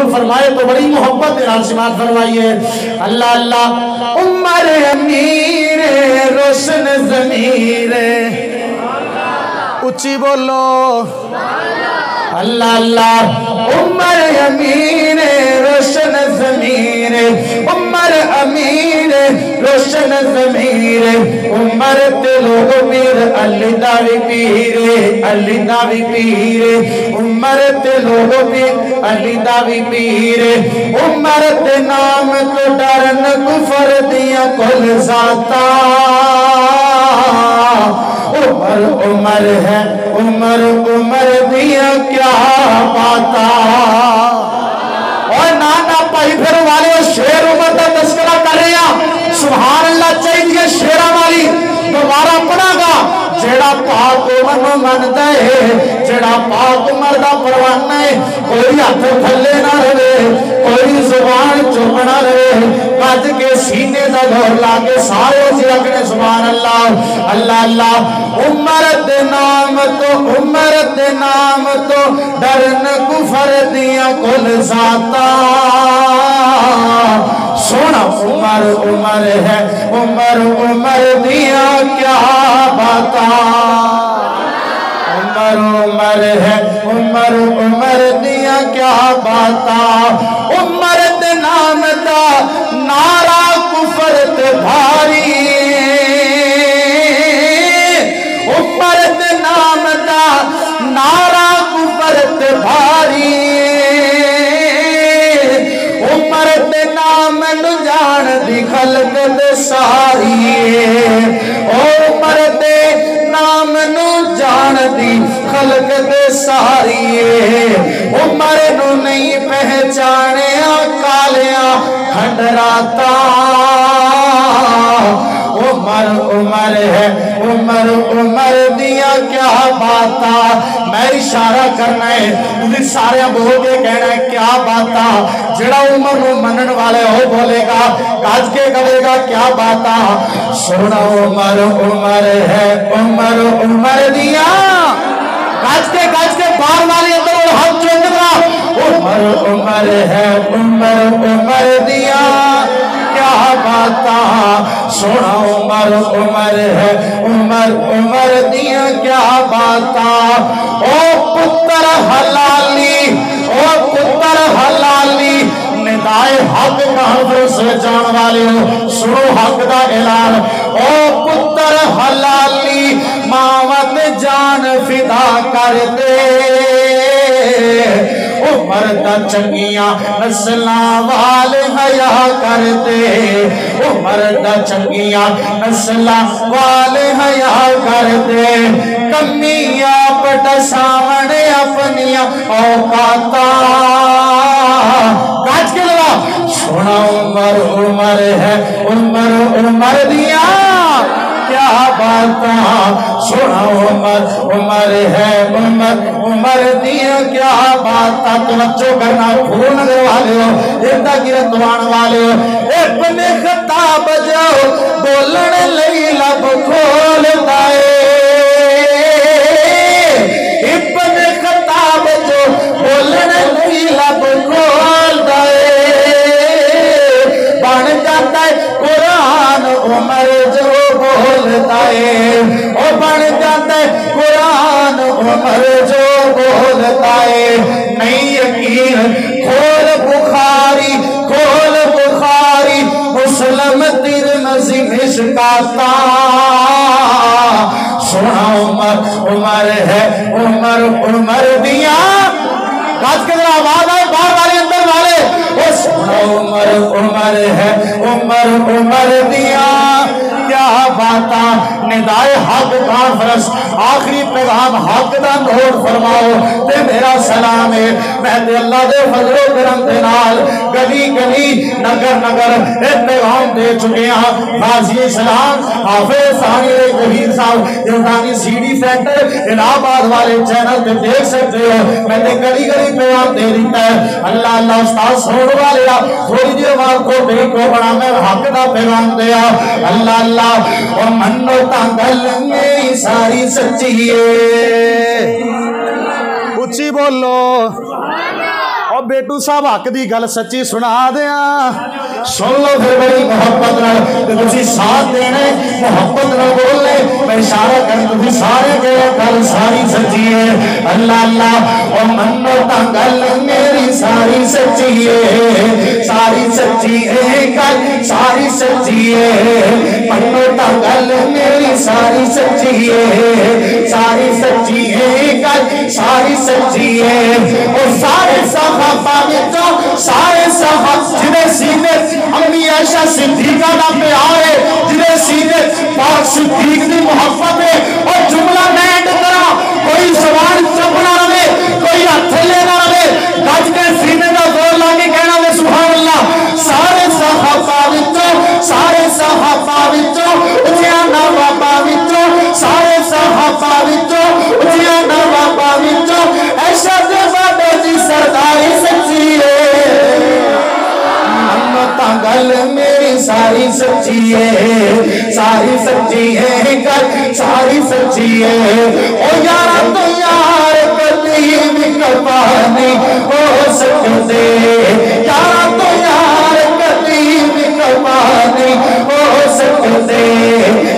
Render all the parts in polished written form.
قبول فرمائے تو بڑی محبت نال سماعت فرمائیے اللہ اللہ عمر امیر روشن ضمیر اچھی بولو اللہ اللہ عمر امیر روشن ضمیر عمر امیر روشن ضمیر عمر تے لوگ پیر علی داوی پیر علی داوی پیر عمر تے لوگ پیر علی داوی پیر عمر تے نام تو ڈرن کفر دیا کل ذاتا عمر عمر ہے عمر عمر دیا کیا باتا اور نانا پائی پھر والے شیر عمر کا تذکرہ کر رہے ہیں سبحان اللہ چاہیے شیرہ والی دوبارہ پڑھا گا جیڑا پاک عمر من دے جیڑا پاک عمر دا پروانہ ہے کوئی ہاتھ تھلے نہ رہے کوئی زبان چپ نہ رہے قد کے سینے دا دور لا کے سارے جی اگنے سبحان اللہ اللہ اللہ عمر دے نام تو ڈرن کفر دیا کل ذاتا سونا عمر عمر ہے عمر عمر دیا کیا باتا عمر عمر ہے عمر عمر دیا کیا باتا عمر دے نام دا نارا کفر تے بھاری عمر دے نام دا نارا کفر تے بھاری عمر دے نام نو جان دی خلق دے ساری عمر دے نام نو جان دی خلق دے ساری عمر نو نہیں پہچانے کالیاں کھنڈراتا عمر عمر ہے عمر عمر دیا کیا باتا میں اشارہ کرنا ہے تجھے سارے بول کے کہنا ہے کیا باتا جڑا عمر نو منن والے ہو بولے گا کاج کے کہے گا کیا باتا سونا عمر عمر ہے عمر عمر دیا کاج کے بار والے اندر اور ہاتھ چوند گا عمر عمر ہے عمر عمر دیا کیا باتا سونا عمر عمر ہے عمر عمر دیا کیا باتا او پتر حلالی ندائے حق کہاں سے جان والے ہو سنو حق دا اعلان او پتر حلالی ماوت جان فدا کر دے عمر دا چنگیاں نسلاں وال حیا کر دے عمر دا چنگیاں نسلاں وال حیا کر دے کمیاں پٹا سامنے اپنیاں اوقاتا کاج کے لگا سونا عمر عمر ہے عمر عمر دیا کیا باتا سونا عمر عمر ہے عمر عمر دیا کیا باتا توجہ کرنا پھول نگر والے ہو اردا گرتوان والے ہو اپنے خطاب جاؤ بولن لئی لب کھول دائے اپنے خطاب جو بولن لئی لب کھول دائے بن جاتا ہے قرآن عمر جو بولتا ہے او بن جاتا ہے قرآن عمر جو بولتا ہے نہیں یقین کھول بخاری مسلم ترمذی مشکاتا سونا عمر عمر ہے عمر عمر دیا کاج کے ذرا آواز آئے باہر والے اندر والے وہ سونا عمر عمر ہے عمر عمر دیا کیا باتا ندائے حق کانفرنس آخری پیغام حق دا نوٹ فرماؤ تے میرا سلام ہے میں تے اللہ دے فضل و کرم دے نال گلی گلی نگر نگر ایک پیغام دے چکے ہیں غازی اسلام حافظ ثانی کبیر صاحب یلدانی سی ڈی سینٹر الہ آباد والے چینل پہ دیکھ سکتے ہو میں نے گلی گلی پیغام دے دیتا ہے اللہ اللہ استاد سنو والے تھوڑی دیر بعد کو دل کو بڑا میں حق دا پیغام دیا اللہ اللہ اور منو تانگل میں ساری سچی ہے اچھی بولو اور बेटू साहब हक दी गल सच्ची सुना दिया सुन लो फिर बड़ी मोहब्बत नाल ते तुसी साथ देना मोहब्बत नाल बोलने मैं इशारा कर तुसी सारे के गल सारी सच्ची है अल्लाह अल्लाह ओ मन्नो ता गल मेरी सारी सच्ची है सारी सच्ची है गल सारी सच्ची है मन्नो ता गल मेरी सारी सच्ची है सारी सच्ची है गल सारी सच्ची है और सारे सहाबा विचों सारे सहाबा जिन्हें सीने अम्मी आयशा सिद्दीका दा प्यार है जिन्हें सीने पाक सिद्दीक दी मोहब्बत है और जुमला बैंड करा कोई सवाल चुप ना रहे कोई हाथ लेना रहे गज के सीने दा जोर ला के कहना वे सुभान अल्लाह सारे सहाबा विचों उजिया नवाबा विचों सारे सहाबा विचों उजिया नवाबा विचों ऐशा दे बाबे दी सरदारी सच्ची है गल मेरी सारी सच्ची है सारी सच्ची है गल सारी सच्ची है ओ यारा तो यार कभी भी कपा नहीं हो सकते यारा तो यार कभी भी कपा नहीं हो सकते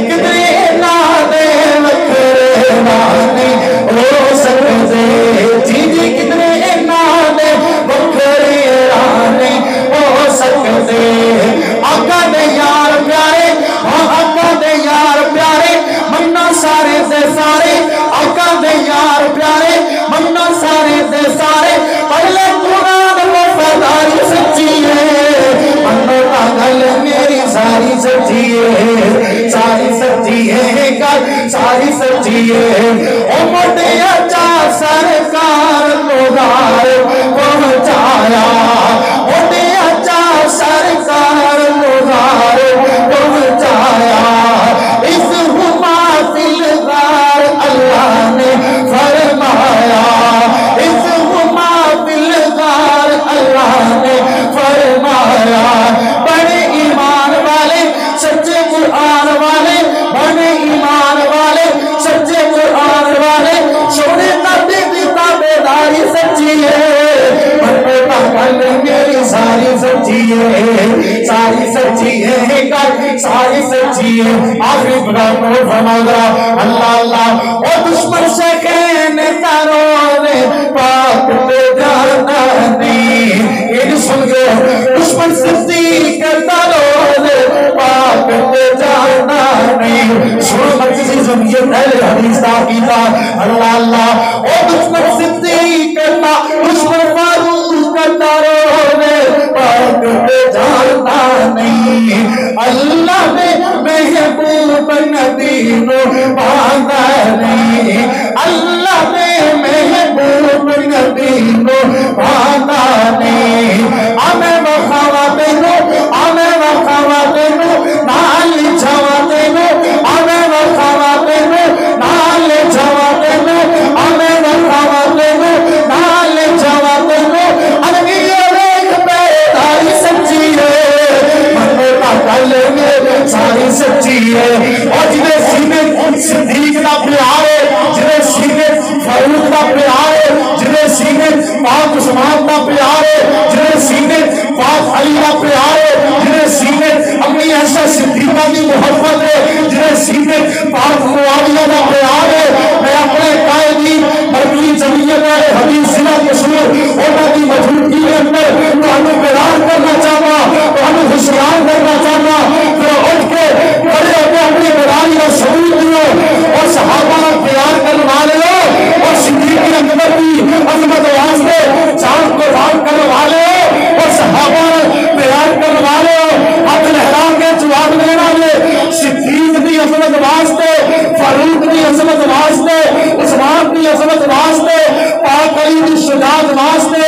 कितने नादे वखरे नहीं हो सकते जी जी कितने नादे वखरे नहीं हो सकते आका दे यार प्यारे आका दे यार प्यारे मन्ना सारे दे सारे आका दे यार प्यारे मन्ना सारे दे सारे पहले कुरान वफादारी सच्ची है मन्नो का गल मेरी सारी सच्ची है सारी सच्ची है गल सारी सच्ची है ओ मोटे अच्छा सरकार को दार पहुंचाया मोटे अच्छा सरकार मुहार पहुंचाया इस हुमाफिलदार अल्लाह ने फरमाया इस हुमाफिलदार अल्लाह ने फरमाया बड़े ईमान वाले सच्चे कुरान वाले बड़े ईमान वाले सच्चे कुरान वाले सोने नबी की ताबेदारी सच्ची है मेरी सारी सच्ची है सारी सच्ची है सारी सच्ची है आखिरी गुलाम को फरमाया अल्लाह अल्लाह ओ दुश्मन से कहने तारो ने पाक पे जाना नहीं ये सुन गए दुश्मन सिद्दीक करता रो ने पाक पे जाना नहीं सुन मत किसी जमीन पहले हदीस दा कीता अल्लाह अल्लाह ओ दुश्मन सिद्दीक करता दुश्मन फारूक करता रो ने पाक पे जाना नहीं अल्लाह ने महबूब नबी को बांधा नहीं अल्लाह ने महबूब नबी को बांधा नहीं हमें वखावा देनो नाल छवा देनो हमें वखावा देनो नाल छवा देनो हमें वखावा देनो नाल छवा देनो अरे सच्ची है सारी सच्ची है और जिन्हें सीने सिद्दीक का प्यार है जिन्हें सीने फारूक का प्यार है जिन्हें सीने पाक उस्मान का प्यार है जिन्हें सीने पाक अली का प्यार है जिन्हें सीने अपनी ऐसा सिद्दीका की मोहब्बत है जिन्हें सीने पाक मुआविया का प्यार है मैं अपने कायदी मरकजी जमीयत हदीस जिला मशहूर उन्होंने की मौजूदगी के अंदर तुम्हें प्यार करना चाहता तुम्हें होशियार करना चाहता फिर उठ के बड़े होकर अपनी बड़ाई और सबूत दियो और सहाबा का प्यार करने वाले हो और सिद्दीक की अकबर की अजमत वास्ते चांद को रात करने वाले हो और सहाबा प्यार करने वाले हो हाथ लहरा के जवाब देना ले सिद्दीक की अजमत वास्ते फारूक की अजमत वास्ते उस्मान की अजमत वास्ते पाक अली की शुजाअत वास्ते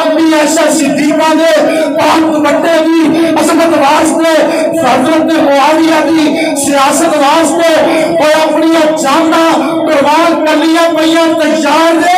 अपनी ऐसा सिद्दीका ने पाक दुपट्टे की अजमत वास्ते हजरत मुआविया की सियासत वास्ते और अपनी जाना कुर्बान कर लिया पैया तैयार है